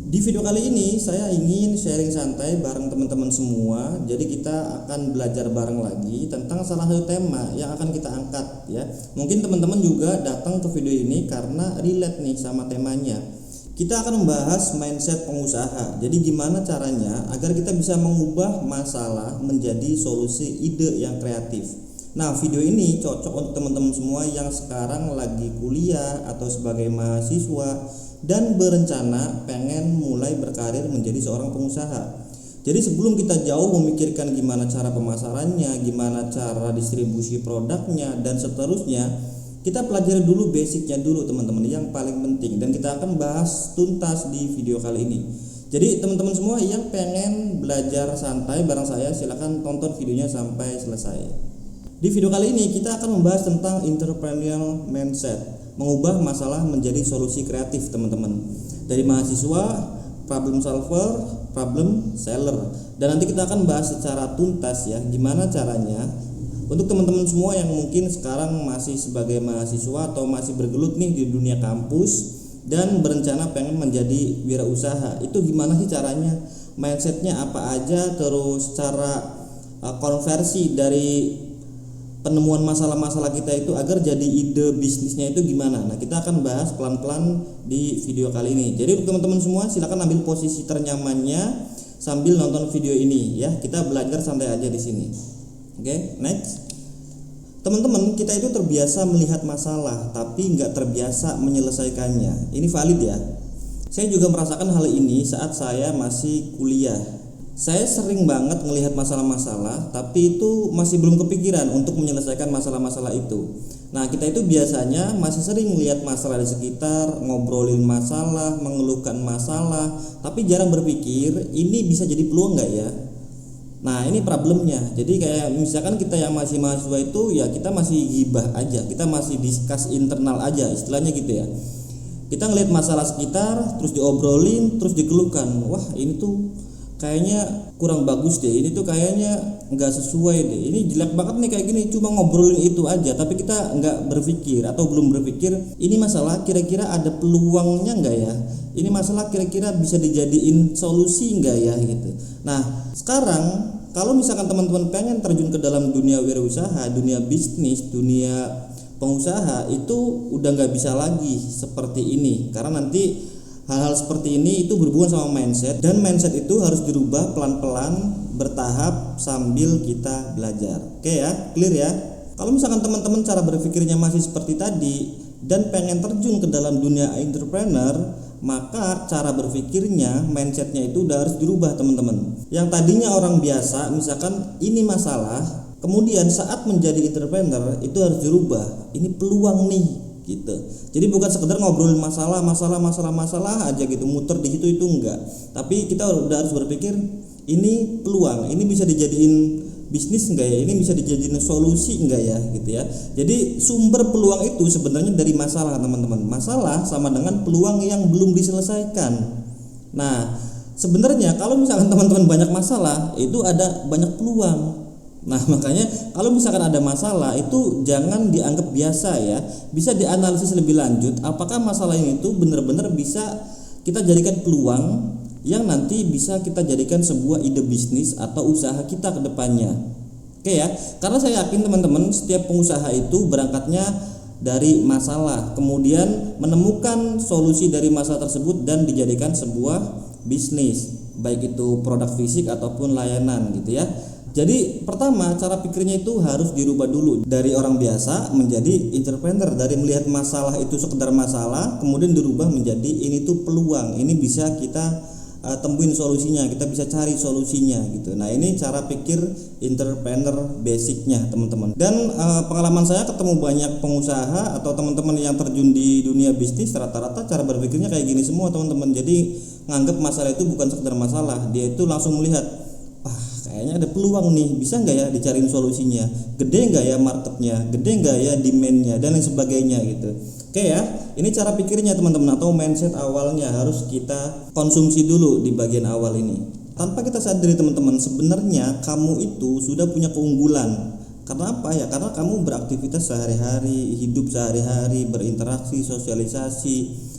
Di video kali ini saya ingin sharing santai bareng teman-teman semua. Jadi kita akan belajar bareng lagi tentang salah satu tema yang akan kita angkat ya. Mungkin teman-teman juga datang ke video ini karena relate nih sama temanya. Kita akan membahas mindset pengusaha. Jadi gimana caranya agar kita bisa mengubah masalah menjadi solusi ide yang kreatif. Nah, video ini cocok untuk teman-teman semua yang sekarang lagi kuliah atau sebagai mahasiswa dan berencana pengen mulai berkarir menjadi seorang pengusaha. Jadi sebelum kita jauh memikirkan gimana cara pemasarannya, gimana cara distribusi produknya dan seterusnya, kita pelajari dulu basicnya dulu teman-teman, yang paling penting, dan kita akan bahas tuntas di video kali ini. Jadi teman-teman semua yang pengen belajar santai bareng saya, silahkan tonton videonya sampai selesai. Di video kali ini kita akan membahas tentang entrepreneurial mindset, mengubah masalah menjadi solusi kreatif teman-teman. Dari mahasiswa, problem solver, problem seller. Dan nanti kita akan bahas secara tuntas ya, gimana caranya untuk teman-teman semua yang mungkin sekarang masih sebagai mahasiswa atau masih bergelut nih di dunia kampus dan berencana pengen menjadi wirausaha. Itu gimana sih caranya? Mindsetnya apa aja, terus cara konversi dari penemuan masalah-masalah kita itu agar jadi ide bisnisnya itu gimana. Nah, kita akan bahas pelan-pelan di video kali ini. Jadi untuk teman-teman semua silakan ambil posisi ternyamannya sambil nonton video ini ya. Kita belajar santai aja di sini. Oke, next. Teman-teman, kita itu terbiasa melihat masalah tapi nggak terbiasa menyelesaikannya. Ini valid ya. Saya juga merasakan hal ini saat saya masih kuliah. Saya sering banget melihat masalah-masalah, tapi itu masih belum kepikiran untuk menyelesaikan masalah-masalah itu. Nah, kita itu biasanya masih sering melihat masalah di sekitar, ngobrolin masalah, mengeluhkan masalah, tapi jarang berpikir ini bisa jadi peluang nggak ya? Nah, ini problemnya. Jadi kayak misalkan kita yang masih mahasiswa itu ya kita masih gibah aja, kita masih discuss internal aja, istilahnya gitu ya. Kita ngelihat masalah sekitar, terus diobrolin, terus dikeluhkan. Wah, ini tuh kayaknya kurang bagus deh, ini tuh kayaknya nggak sesuai deh, ini jelek banget nih kayak gini, cuma ngobrolin itu aja, tapi kita nggak berpikir atau belum berpikir ini masalah kira-kira ada peluangnya nggak ya, ini masalah kira-kira bisa dijadiin solusi nggak ya gitu. Nah, sekarang kalau misalkan teman-teman pengen terjun ke dalam dunia wirausaha, dunia bisnis, dunia pengusaha, itu udah nggak bisa lagi seperti ini, karena nanti hal-hal seperti ini itu berhubungan sama mindset, dan mindset itu harus dirubah pelan-pelan, bertahap sambil kita belajar. Oke ya, clear ya. Kalau misalkan teman-teman cara berpikirnya masih seperti tadi dan pengen terjun ke dalam dunia entrepreneur, maka cara berpikirnya, mindsetnya itu udah harus dirubah teman-teman. Yang tadinya orang biasa, misalkan ini masalah, kemudian saat menjadi entrepreneur itu harus dirubah. Ini peluang nih gitu. Jadi bukan sekedar ngobrolin masalah aja gitu, muter di situ itu enggak. Tapi kita udah harus berpikir ini peluang, ini bisa dijadiin bisnis enggak ya? Ini bisa dijadiin solusi enggak ya gitu ya. Jadi sumber peluang itu sebenarnya dari masalah, teman-teman. Masalah sama dengan peluang yang belum diselesaikan. Nah, sebenarnya kalau misalkan teman-teman banyak masalah, itu ada banyak peluang. Nah, makanya kalau misalkan ada masalah itu jangan dianggap biasa ya. Bisa dianalisis lebih lanjut apakah masalah ini itu benar-benar bisa kita jadikan peluang yang nanti bisa kita jadikan sebuah ide bisnis atau usaha kita ke depannya. Oke ya. Karena saya yakin teman-teman, setiap pengusaha itu berangkatnya dari masalah, kemudian menemukan solusi dari masalah tersebut dan dijadikan sebuah bisnis, baik itu produk fisik ataupun layanan gitu ya. Jadi pertama cara pikirnya itu harus dirubah dulu dari orang biasa menjadi entrepreneur, dari melihat masalah itu sekedar masalah kemudian dirubah menjadi ini tuh peluang, ini bisa kita temuin solusinya, kita bisa cari solusinya gitu. Nah, ini cara pikir entrepreneur basicnya teman-teman. Dan pengalaman saya ketemu banyak pengusaha atau teman-teman yang terjun di dunia bisnis, rata-rata cara berpikirnya kayak gini semua teman-teman. Jadi nganggap masalah itu bukan sekedar masalah, dia itu langsung melihat kayaknya ada peluang nih, bisa nggak ya dicariin solusinya, gede nggak ya marketnya, gede nggak ya demandnya dan lain sebagainya gitu. Oke ya, ini cara pikirnya teman-teman, atau mindset awalnya harus kita konsumsi dulu di bagian awal ini. Tanpa kita sadari teman-teman, sebenarnya kamu itu sudah punya keunggulan. Karena apa ya? Karena kamu beraktivitas sehari-hari, hidup sehari-hari, berinteraksi, sosialisasi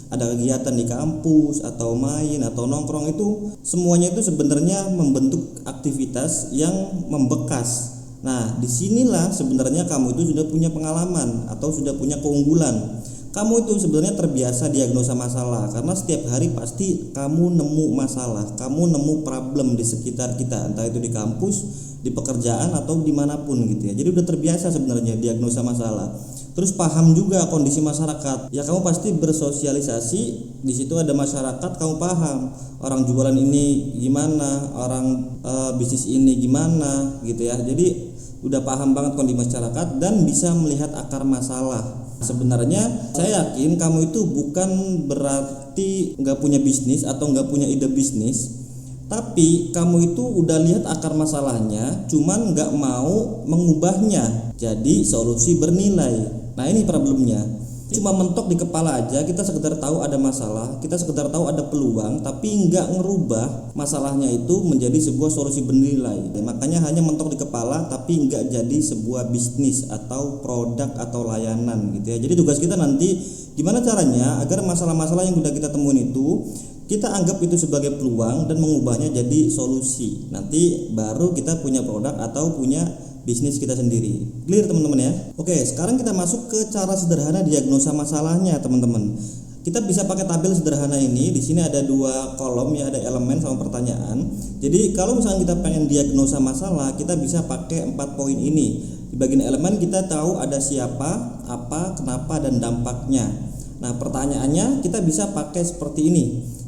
ada kegiatan di kampus atau main atau nongkrong, itu semuanya itu sebenarnya membentuk aktivitas yang membekas. Nah, disinilah sebenarnya kamu itu sudah punya pengalaman atau sudah punya keunggulan. Kamu itu sebenarnya terbiasa diagnosa masalah, karena setiap hari pasti kamu nemu masalah, kamu nemu problem di sekitar kita, entah itu di kampus, di pekerjaan atau dimanapun gitu ya. Jadi udah terbiasa sebenarnya diagnosa masalah. Terus paham juga kondisi masyarakat. Ya kamu pasti bersosialisasi, di situ ada masyarakat, kamu paham orang jualan ini gimana, orang bisnis ini gimana gitu ya. Jadi udah paham banget kondisi masyarakat dan bisa melihat akar masalah. Sebenarnya saya yakin kamu itu bukan berarti nggak punya bisnis atau nggak punya ide bisnis, tapi kamu itu udah lihat akar masalahnya, cuman nggak mau mengubahnya jadi solusi bernilai. Nah ini problemnya, cuma mentok di kepala aja, kita sekedar tahu ada masalah, kita sekedar tahu ada peluang, tapi nggak ngerubah masalahnya itu menjadi sebuah solusi bernilai. Makanya hanya mentok di kepala tapi nggak jadi sebuah bisnis atau produk atau layanan gitu ya. Jadi tugas kita nanti gimana caranya agar masalah-masalah yang udah kita temuin itu kita anggap itu sebagai peluang dan mengubahnya jadi solusi. Nanti baru kita punya produk atau punya bisnis kita sendiri. Clear teman-teman ya? Oke, sekarang kita masuk ke cara sederhana diagnosa masalahnya teman-teman. Kita bisa pakai tabel sederhana ini. Di sini ada 2 kolom ya, ada elemen sama pertanyaan. Jadi kalau misalnya kita pengen diagnosa masalah, kita bisa pakai 4 poin ini. Di bagian elemen kita tahu ada siapa, apa, kenapa, dan dampaknya. Nah pertanyaannya kita bisa pakai seperti ini.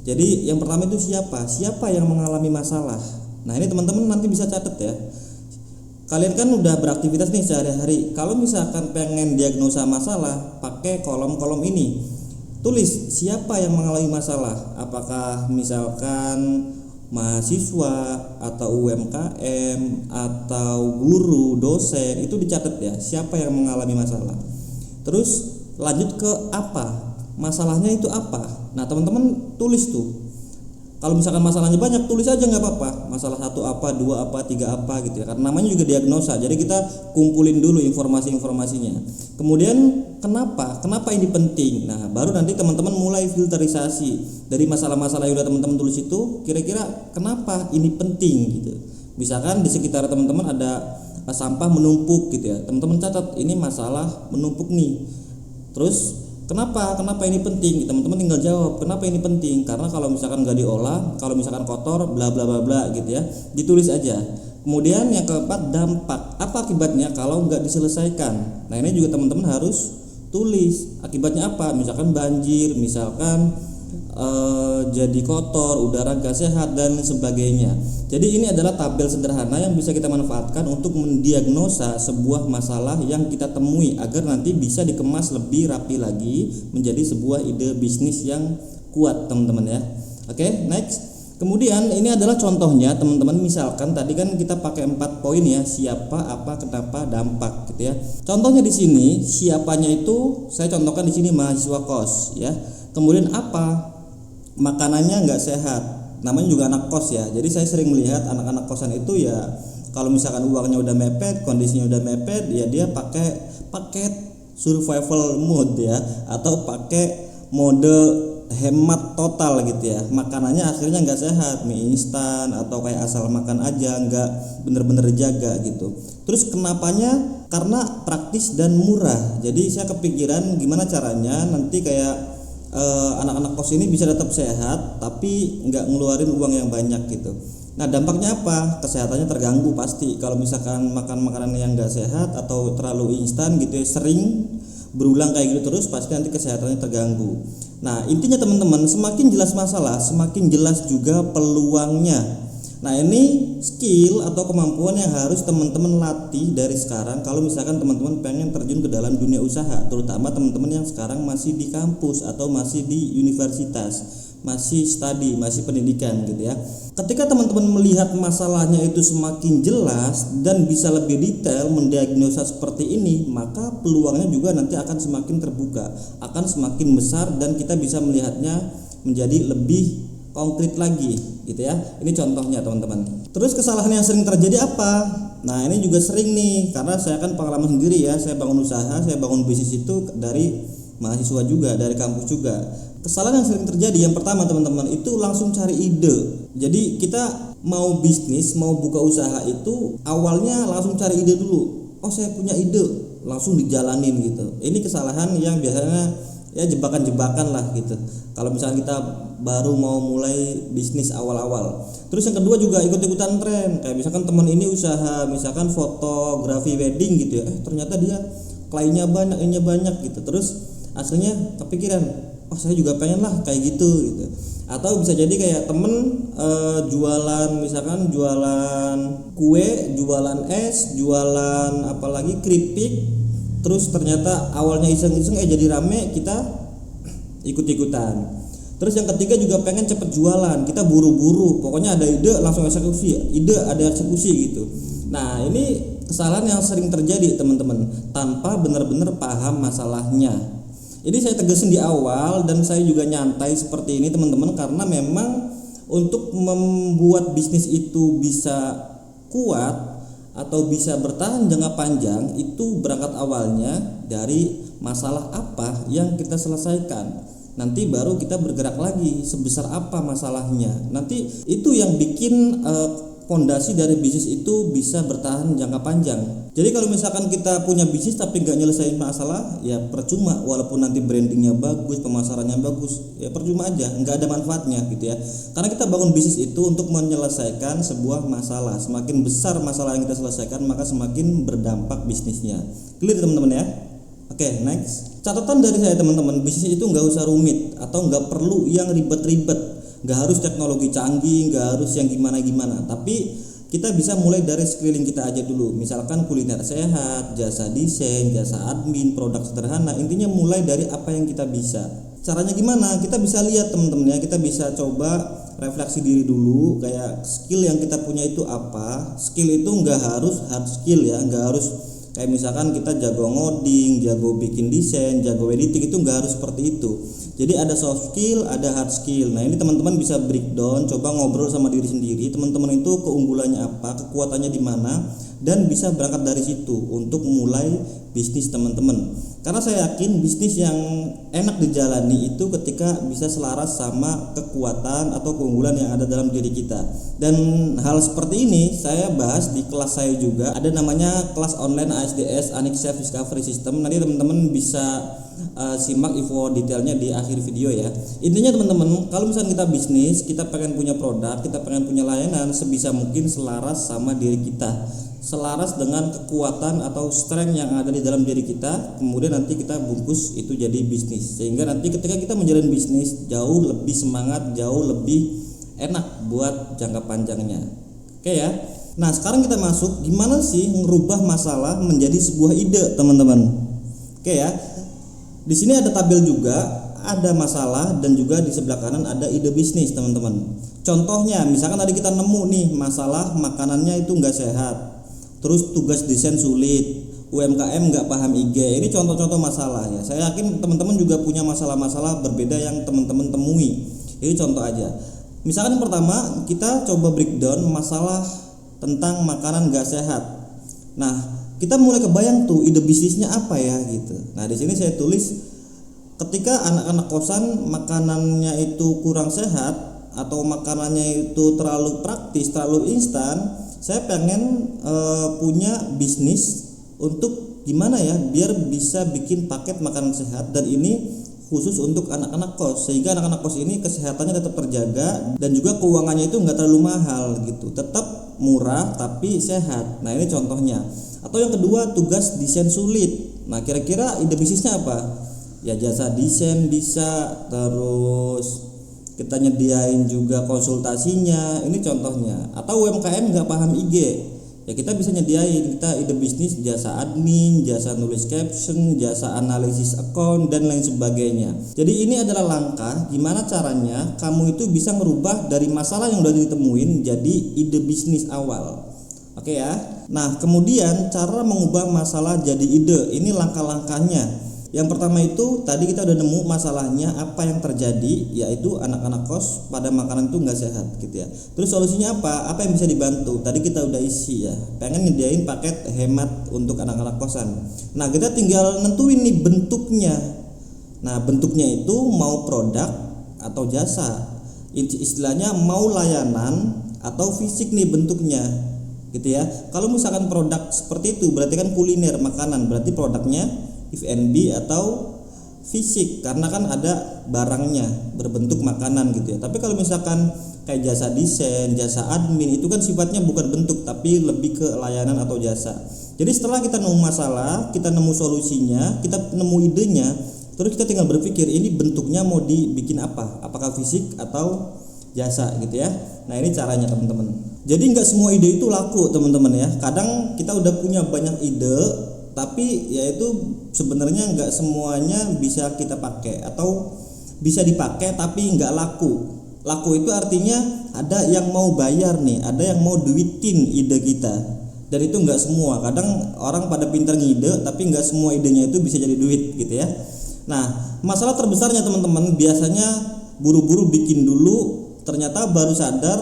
Jadi yang pertama itu siapa? Siapa yang mengalami masalah? Nah ini teman-teman nanti bisa catat ya. Kalian kan udah beraktivitas nih sehari-hari. Kalau misalkan pengen diagnosa masalah, pakai kolom-kolom ini. Tulis siapa yang mengalami masalah. Apakah misalkan mahasiswa atau UMKM atau guru, dosen, itu dicatat ya. Siapa yang mengalami masalah. Terus lanjut ke apa? Masalahnya itu apa? Nah teman-teman tulis tuh. Kalau misalkan masalahnya banyak, tulis aja nggak apa-apa. Masalah 1 apa, 2 apa, 3 apa gitu ya. Karena namanya juga diagnosa. Jadi kita kumpulin dulu informasi-informasinya. Kemudian kenapa ini penting? Nah, baru nanti teman-teman mulai filterisasi dari masalah-masalah yang udah teman-teman tulis itu. Kira-kira kenapa ini penting gitu. Misalkan di sekitar teman-teman ada sampah menumpuk gitu ya. Teman-teman catat ini masalah menumpuk nih. Terus Kenapa ini penting? Teman-teman tinggal jawab, kenapa ini penting? Karena kalau misalkan nggak diolah, kalau misalkan kotor, bla bla bla bla gitu ya, ditulis aja. Kemudian yang keempat, dampak. Apa akibatnya kalau nggak diselesaikan? Nah ini juga teman-teman harus tulis. Akibatnya apa? Misalkan banjir, misalkan jadi kotor, udara gak sehat dan sebagainya. Jadi ini adalah tabel sederhana yang bisa kita manfaatkan untuk mendiagnosa sebuah masalah yang kita temui agar nanti bisa dikemas lebih rapi lagi menjadi sebuah ide bisnis yang kuat teman-teman ya. Oke, next. Kemudian ini adalah contohnya teman-teman. Misalkan tadi kan kita pakai 4 poin ya, siapa, apa, kenapa, dampak gitu ya. Contohnya di sini siapanya itu saya contohkan di sini mahasiswa kos ya. Kemudian apa? Makanannya nggak sehat, namanya juga anak kos ya. Jadi saya sering melihat anak-anak kosan itu ya, kalau misalkan uangnya udah mepet, kondisinya udah mepet, ya dia pakai paket survival mode ya, atau pakai mode hemat total gitu ya. Makanannya akhirnya nggak sehat, mie instan atau kayak asal makan aja, nggak bener-bener dijaga gitu. Terus kenapanya? Karena praktis dan murah. Jadi saya kepikiran gimana caranya nanti kayak anak-anak kos ini bisa tetap sehat tapi nggak ngeluarin uang yang banyak gitu. Nah dampaknya apa? Kesehatannya terganggu pasti kalau misalkan makan makanan yang nggak sehat atau terlalu instan gitu ya, sering berulang kayak gitu terus, pasti nanti kesehatannya terganggu. Nah intinya teman-teman, semakin jelas masalah semakin jelas juga peluangnya. Nah ini skill atau kemampuan yang harus teman-teman latih dari sekarang kalau misalkan teman-teman pengen terjun ke dalam dunia usaha, terutama teman-teman yang sekarang masih di kampus atau masih di universitas, masih studi, masih pendidikan gitu ya. Ketika teman-teman melihat masalahnya itu semakin jelas dan bisa lebih detail mendiagnosa seperti ini, maka peluangnya juga nanti akan semakin terbuka, akan semakin besar dan kita bisa melihatnya menjadi lebih konkret lagi gitu ya. Ini contohnya teman-teman. Terus kesalahan yang sering terjadi apa? Nah ini juga sering nih, karena saya kan pengalaman sendiri ya, saya bangun usaha, saya bangun bisnis itu dari mahasiswa juga, dari kampus juga. Kesalahan yang sering terjadi yang pertama teman-teman itu langsung cari ide. Jadi kita mau bisnis, mau buka usaha itu awalnya langsung cari ide dulu. Oh saya punya ide, langsung dijalanin gitu. Ini kesalahan yang biasanya ya jebakan-jebakan lah gitu. Kalau misalnya kita baru mau mulai bisnis awal-awal. Terus yang kedua juga ikut-ikutan tren. Kayak misalkan teman ini usaha misalkan fotografi wedding gitu ya. Ternyata dia kliennya banyak gitu. Terus aslinya kepikiran, oh saya juga pengen lah kayak gitu. Atau bisa jadi kayak temen jualan misalkan jualan kue, jualan es, jualan apalagi keripik, terus ternyata awalnya iseng-iseng jadi rame, kita ikut-ikutan. Terus yang ketiga juga pengen cepet jualan, kita buru-buru, pokoknya ada ide langsung eksekusi, ide ada eksekusi gitu. Nah ini kesalahan yang sering terjadi teman-teman, tanpa benar-benar paham masalahnya. Ini saya tegasin di awal dan saya juga nyantai seperti ini teman-teman, karena memang untuk membuat bisnis itu bisa kuat atau bisa bertahan jangka panjang itu berangkat awalnya dari masalah apa yang kita selesaikan. Nanti baru kita bergerak lagi sebesar apa masalahnya. Nanti itu yang bikin fondasi dari bisnis itu bisa bertahan jangka panjang. Jadi kalau misalkan kita punya bisnis tapi nggak nyelesain masalah, ya percuma. Walaupun nanti brandingnya bagus, pemasarannya bagus, ya percuma aja, nggak ada manfaatnya gitu ya. Karena kita bangun bisnis itu untuk menyelesaikan sebuah masalah. Semakin besar masalah yang kita selesaikan, maka semakin berdampak bisnisnya. Clear teman-teman ya? Oke, next. Catatan dari saya teman-teman, bisnis itu nggak usah rumit atau nggak perlu yang ribet-ribet. Gak harus teknologi canggih, gak harus yang gimana-gimana, tapi kita bisa mulai dari sekeliling kita aja dulu. Misalkan kuliner sehat, jasa desain, jasa admin, produk sederhana. Intinya mulai dari apa yang kita bisa. Caranya gimana? Kita bisa lihat teman-teman ya, kita bisa coba refleksi diri dulu, kayak skill yang kita punya itu apa. Skill itu gak harus hard skill ya, gak harus kayak misalkan kita jago ngoding, jago bikin desain, jago editing, itu gak harus seperti itu. Jadi ada soft skill, ada hard skill. Nah ini teman-teman bisa breakdown, coba ngobrol sama diri sendiri. Teman-teman itu keunggulannya apa, kekuatannya di mana, dan bisa berangkat dari situ untuk mulai bisnis teman-teman. Karena saya yakin bisnis yang enak dijalani itu ketika bisa selaras sama kekuatan atau keunggulan yang ada dalam diri kita. Dan hal seperti ini saya bahas di kelas saya juga. Ada namanya kelas online ASDS Anik Self Discovery System. Nanti teman-teman bisa simak info detailnya di akhir video ya. Intinya teman-teman, kalau misalnya kita bisnis, kita pengen punya produk, kita pengen punya layanan, sebisa mungkin selaras sama diri kita, selaras dengan kekuatan atau strength yang ada di dalam diri kita. Kemudian nanti kita bungkus itu jadi bisnis, sehingga nanti ketika kita menjalani bisnis jauh lebih semangat, jauh lebih enak buat jangka panjangnya. Oke ya. Nah sekarang kita masuk gimana sih ngerubah masalah menjadi sebuah ide teman-teman. Oke ya. Di sini ada tabel juga, ada masalah, dan juga di sebelah kanan ada ide bisnis teman-teman. Contohnya misalkan tadi kita nemu nih masalah makanannya itu nggak sehat, terus tugas desain sulit, UMKM nggak paham IG. Ini contoh-contoh masalah ya. Saya yakin teman-teman juga punya masalah-masalah berbeda yang teman-teman temui. Ini contoh aja. Misalkan yang pertama kita coba breakdown masalah tentang makanan nggak sehat. Nah kita mulai kebayang tuh ide bisnisnya apa ya gitu. Nah di sini saya tulis, ketika anak-anak kosan makanannya itu kurang sehat atau makanannya itu terlalu praktis, terlalu instan, saya pengen punya bisnis untuk gimana ya biar bisa bikin paket makanan sehat, dan ini khusus untuk anak-anak kos, sehingga anak-anak kos ini kesehatannya tetap terjaga dan juga keuangannya itu nggak terlalu mahal gitu, tetap murah tapi sehat. Nah ini contohnya. Atau yang kedua, tugas desain sulit. Nah kira-kira ide bisnisnya apa? Ya jasa desain bisa, terus kita nyediain juga konsultasinya, ini contohnya. Atau UMKM nggak paham IG, ya kita bisa nyediain, kita ide bisnis jasa admin, jasa nulis caption, jasa analisis account, dan lain sebagainya. Jadi ini adalah langkah gimana caranya kamu itu bisa merubah dari masalah yang udah ditemuin jadi ide bisnis awal. Oke ya. Nah kemudian cara mengubah masalah jadi ide, ini langkah-langkahnya. Yang pertama itu tadi kita udah nemu masalahnya apa yang terjadi, yaitu anak-anak kos pada makanan itu nggak sehat gitu ya. Terus solusinya apa? Apa yang bisa dibantu? Tadi kita udah isi ya, pengen nyediain paket hemat untuk anak-anak kosan. Nah kita tinggal nentuin nih bentuknya. Nah, bentuknya itu mau produk atau jasa. Istilahnya mau layanan atau fisik nih bentuknya, gitu ya. Kalau misalkan produk seperti itu berarti kan kuliner, makanan, berarti produknya F&B atau fisik karena kan ada barangnya berbentuk makanan gitu ya. Tapi kalau misalkan kayak jasa desain, jasa admin itu kan sifatnya bukan bentuk tapi lebih ke layanan atau jasa. Jadi setelah kita nemu masalah, kita nemu solusinya, kita nemu idenya, terus kita tinggal berpikir ini bentuknya mau dibikin apa, apakah fisik atau jasa gitu ya. Nah, ini caranya teman-teman. Jadi nggak semua ide itu laku teman-teman ya. Kadang kita udah punya banyak ide, tapi ya itu sebenarnya nggak semuanya bisa kita pakai atau bisa dipakai tapi nggak laku. Laku itu artinya ada yang mau bayar nih, ada yang mau duitin ide kita. Dan itu nggak semua. Kadang orang pada pintar ngide tapi nggak semua idenya itu bisa jadi duit gitu ya. Nah, masalah terbesarnya teman-teman biasanya buru-buru bikin dulu, ternyata baru sadar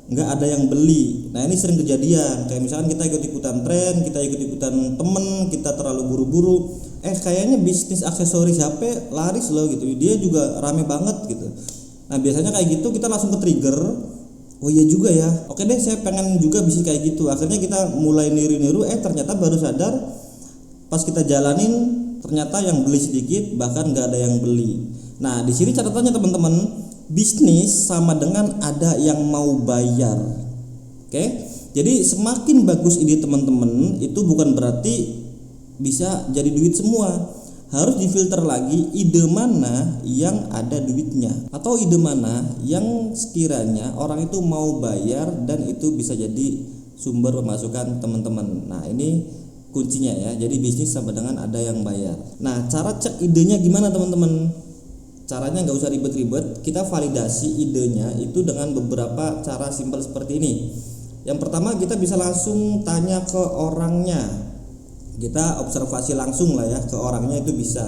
nggak ada yang beli. Nah, ini sering kejadian. Kayak misalkan kita ikut-ikutan tren, kita ikut-ikutan temen, kita terlalu buru-buru. Kayaknya bisnis aksesoris HP laris loh gitu. Dia juga rame banget gitu. Nah, biasanya kayak gitu kita langsung ke trigger. Oh iya juga ya. Oke deh, saya pengen juga bisnis kayak gitu. Akhirnya kita mulai niru-niru. Ternyata baru sadar pas kita jalanin ternyata yang beli sedikit, bahkan nggak ada yang beli. Nah, di sini catatannya teman-teman, bisnis sama dengan ada yang mau bayar. Oke? Jadi semakin bagus ide teman-teman itu bukan berarti bisa jadi duit semua. Harus difilter lagi ide mana yang ada duitnya atau ide mana yang sekiranya orang itu mau bayar dan itu bisa jadi sumber pemasukan teman-teman. Nah, ini kuncinya ya. Jadi bisnis sama dengan ada yang bayar. Nah, cara cek idenya gimana teman-teman? Caranya nggak usah ribet-ribet. Kita validasi idenya itu dengan beberapa cara simpel seperti ini. Yang pertama, kita bisa langsung tanya ke orangnya. Kita observasi langsung lah ya ke orangnya, itu bisa.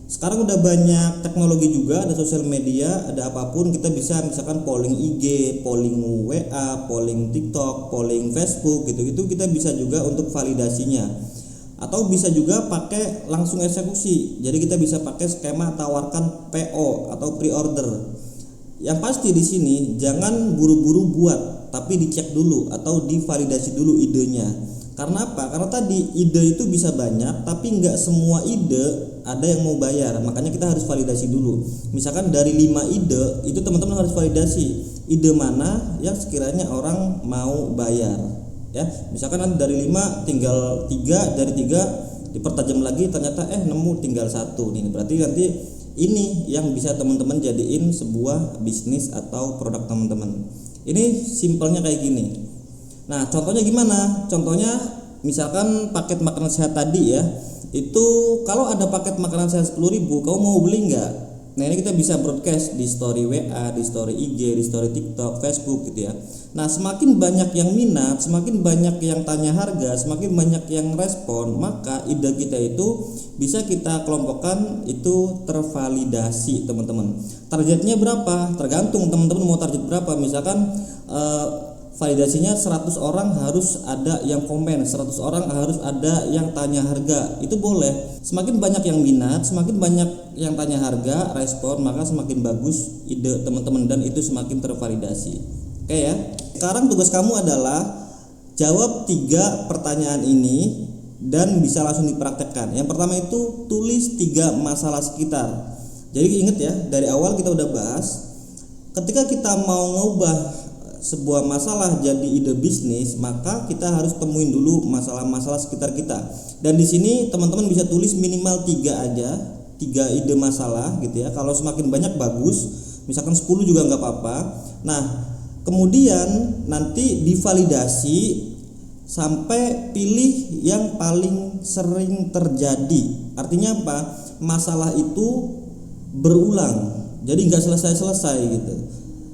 Sekarang udah banyak teknologi juga, ada sosial media, ada apapun, kita bisa misalkan polling IG, polling WA, polling TikTok, polling Facebook gitu. Itu kita bisa juga untuk validasinya. Atau bisa juga pakai langsung eksekusi. Jadi kita bisa pakai skema tawarkan PO atau pre-order. Yang pasti di sini jangan buru-buru buat, tapi dicek dulu atau divalidasi dulu idenya. Karena apa? Karena tadi ide itu bisa banyak, tapi nggak semua ide ada yang mau bayar. Makanya kita harus validasi dulu. Misalkan dari 5 ide, itu teman-teman harus validasi ide mana yang sekiranya orang mau bayar. Ya, misalkan dari 5 tinggal 3, dari 3 dipertajam lagi, ternyata nemu tinggal 1 nih. Berarti nanti ini yang bisa teman-teman jadiin sebuah bisnis atau produk teman-teman. Ini simpelnya kayak gini. Nah, contohnya gimana? Contohnya misalkan paket makanan sehat tadi ya. Itu kalau ada paket makanan sehat 10.000, kamu mau beli nggak? Nah, ini kita bisa broadcast di story WA, di story IG, di story TikTok, Facebook gitu ya. Nah, semakin banyak yang minat, semakin banyak yang tanya harga, semakin banyak yang respon, maka ide kita itu bisa kita kelompokkan itu tervalidasi, teman-teman. Targetnya berapa? Tergantung teman-teman mau target berapa. Misalkan validasinya 100 orang harus ada yang komen, 100 orang harus ada yang tanya harga. Itu boleh. Semakin banyak yang minat, semakin banyak yang tanya harga, respon, maka semakin bagus ide teman-teman dan itu semakin tervalidasi. Oke ya. Sekarang tugas kamu adalah jawab 3 pertanyaan ini dan bisa langsung dipraktekkan. Yang pertama itu tulis 3 masalah sekitar. Jadi ingat ya, dari awal kita udah bahas, ketika kita mau ngubah sebuah masalah jadi ide bisnis, maka kita harus temuin dulu masalah-masalah sekitar kita. Dan di sini teman-teman bisa tulis minimal 3 aja, 3 ide masalah gitu ya. Kalau semakin banyak bagus, misalkan 10 juga nggak apa-apa. Nah, kemudian nanti divalidasi sampai pilih yang paling sering terjadi. Artinya apa? Masalah itu berulang, jadi nggak selesai-selesai gitu.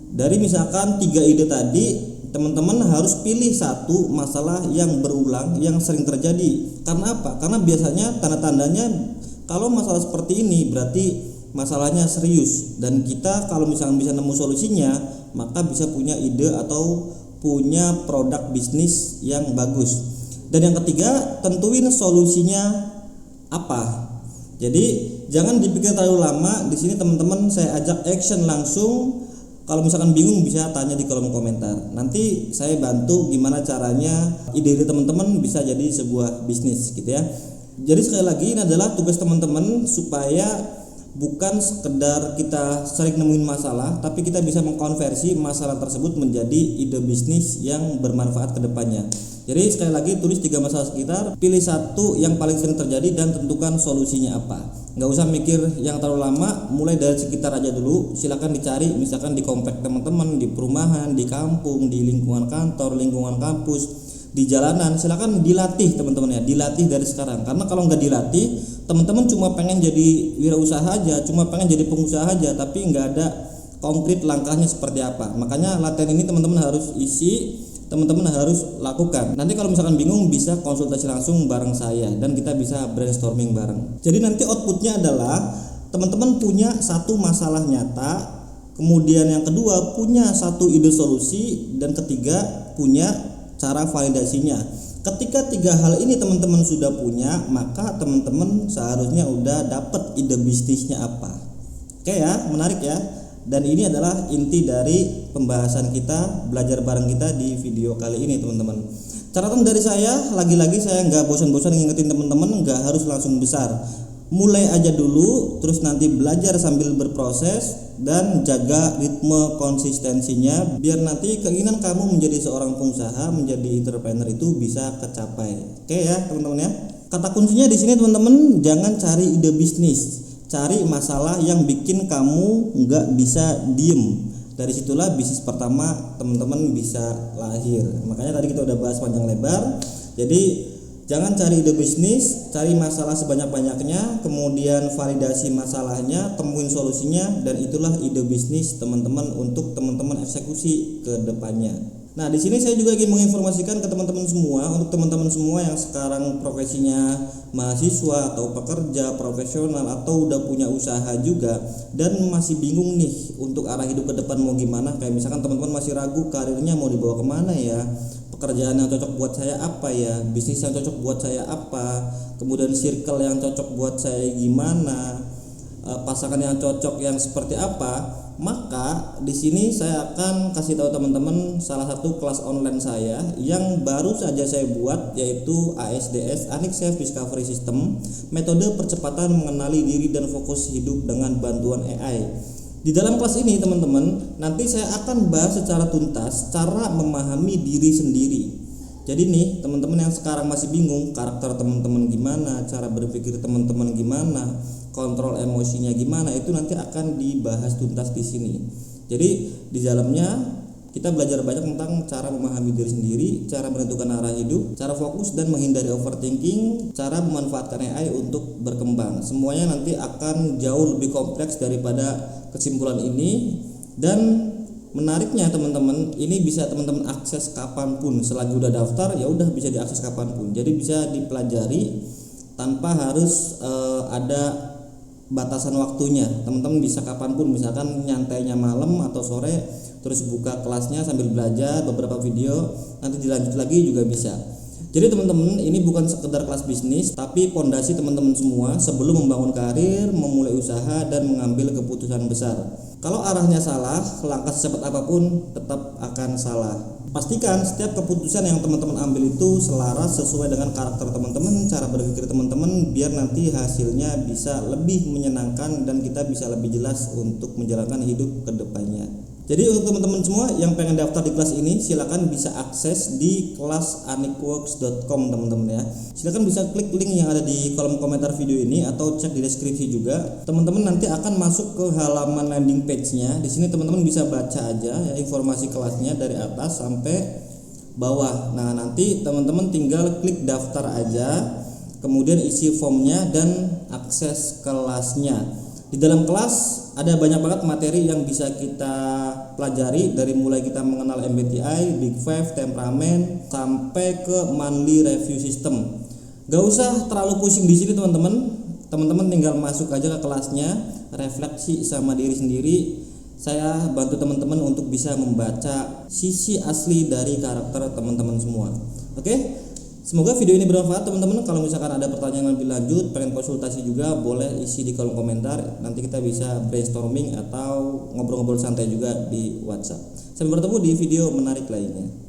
Dari misalkan 3 ide tadi, teman-teman harus pilih 1 masalah yang berulang, yang sering terjadi. Karena apa? Karena biasanya tanda-tandanya kalau masalah seperti ini berarti masalahnya serius. Dan kita kalau misalkan bisa nemu solusinya, maka bisa punya ide atau punya produk bisnis yang bagus. Dan yang ketiga, tentuin solusinya apa. Jadi jangan dipikir terlalu lama. Di sini teman-teman saya ajak action langsung. Kalau misalkan bingung bisa tanya di kolom komentar. Nanti saya bantu gimana caranya ide-ide teman-teman bisa jadi sebuah bisnis gitu ya. Jadi sekali lagi ini adalah tugas teman-teman supaya bukan sekedar kita sering nemuin masalah, tapi kita bisa mengkonversi masalah tersebut menjadi ide bisnis yang bermanfaat ke depannya. Jadi sekali lagi tulis 3 masalah sekitar, pilih satu yang paling sering terjadi dan tentukan solusinya apa. Nggak usah mikir yang terlalu lama, mulai dari sekitar aja dulu. Silakan dicari misalkan di komplek teman-teman, di perumahan, di kampung, di lingkungan kantor, lingkungan kampus, di jalanan. Silakan dilatih teman-teman ya, dilatih dari sekarang. Karena kalau nggak dilatih, teman-teman cuma pengen jadi wirausaha aja, cuma pengen jadi pengusaha aja, tapi nggak ada konkret langkahnya seperti apa. Makanya latihan ini teman-teman harus isi, teman-teman harus lakukan. Nanti kalau misalkan bingung bisa konsultasi langsung bareng saya dan kita bisa brainstorming bareng. Jadi nanti outputnya adalah teman-teman punya satu masalah nyata, kemudian yang kedua punya satu ide solusi, dan ketiga punya cara validasinya. Ketika 3 hal ini teman-teman sudah punya, maka teman-teman seharusnya udah dapet ide bisnisnya apa. Oke ya, menarik ya. Dan ini adalah inti dari pembahasan kita, belajar bareng kita di video kali ini teman-teman. Catatan dari saya, lagi-lagi saya nggak bosan-bosan ngingetin teman-teman, nggak harus langsung besar. Mulai aja dulu, terus nanti belajar sambil berproses dan jaga ritme konsistensinya biar nanti keinginan kamu menjadi seorang pengusaha, menjadi entrepreneur itu bisa kecapai. Oke ya teman-teman ya. Kata kuncinya di sini teman-teman, jangan cari ide bisnis. Cari masalah yang bikin kamu nggak bisa diem. Dari situlah bisnis pertama teman-teman bisa lahir. Makanya tadi kita udah bahas panjang lebar. Jadi jangan cari ide bisnis, cari masalah sebanyak-banyaknya, kemudian validasi masalahnya, temuin solusinya, dan itulah ide bisnis teman-teman untuk teman-teman eksekusi ke depannya. Nah, di sini saya juga ingin menginformasikan ke teman-teman semua, untuk teman-teman semua yang sekarang profesinya mahasiswa atau pekerja profesional atau udah punya usaha juga dan masih bingung nih untuk arah hidup ke depan mau gimana. Kayak misalkan teman-teman masih ragu karirnya mau dibawa kemana ya, pekerjaan yang cocok buat saya apa ya, bisnis yang cocok buat saya apa, kemudian circle yang cocok buat saya gimana, pasangan yang cocok yang seperti apa. Maka di sini saya akan kasih tahu teman-teman salah satu kelas online saya yang baru saja saya buat, yaitu ASDS Anik Self Discovery System, metode percepatan mengenali diri dan fokus hidup dengan bantuan AI. Di dalam kelas ini teman-teman, nanti saya akan bahas secara tuntas cara memahami diri sendiri. Jadi nih teman-teman yang sekarang masih bingung karakter teman-teman gimana, cara berpikir teman-teman gimana, kontrol emosinya gimana, itu nanti akan dibahas tuntas di sini. Jadi di dalamnya kita belajar banyak tentang cara memahami diri sendiri, cara menentukan arah hidup, cara fokus dan menghindari overthinking, cara memanfaatkan AI untuk berkembang. Semuanya nanti akan jauh lebih kompleks daripada kesimpulan ini, dan menariknya teman-teman, ini bisa teman-teman akses kapanpun. Selagi udah daftar ya udah bisa diakses kapanpun. Jadi bisa dipelajari tanpa harus ada batasan waktunya. Teman-teman bisa kapanpun, misalkan nyantainya malam atau sore, terus buka kelasnya sambil belajar beberapa video, nanti dilanjut lagi juga bisa. Jadi teman-teman, ini bukan sekedar kelas bisnis, tapi pondasi teman-teman semua sebelum membangun karir, memulai usaha, dan mengambil keputusan besar. Kalau arahnya salah, langkah secepat apapun tetap akan salah. Pastikan setiap keputusan yang teman-teman ambil itu selaras sesuai dengan karakter teman-teman, cara berpikir teman-teman, biar nanti hasilnya bisa lebih menyenangkan dan kita bisa lebih jelas untuk menjalankan hidup ke depannya. Jadi untuk teman-teman semua yang pengen daftar di kelas ini, silakan bisa akses di kelas anikworks.com teman-teman ya. Silakan bisa klik link yang ada di kolom komentar video ini atau cek di deskripsi juga. Teman-teman nanti akan masuk ke halaman landing page-nya. Di sini teman-teman bisa baca aja ya informasi kelasnya dari atas sampai bawah. Nah, nanti teman-teman tinggal klik daftar aja, kemudian isi formnya dan akses kelasnya. Di dalam kelas ada banyak banget materi yang bisa kita pelajari, dari mulai kita mengenal MBTI, Big Five, temperamen, sampai ke monthly review system. Gak usah terlalu pusing di sini teman-teman. Teman-teman tinggal masuk aja ke kelasnya, refleksi sama diri sendiri. Saya bantu teman-teman untuk bisa membaca sisi asli dari karakter teman-teman semua. Oke? Semoga video ini bermanfaat teman-teman. Kalau misalkan ada pertanyaan lebih lanjut, pengen konsultasi juga, boleh isi di kolom komentar. Nanti kita bisa brainstorming atau ngobrol-ngobrol santai juga di WhatsApp. Sampai bertemu di video menarik lainnya.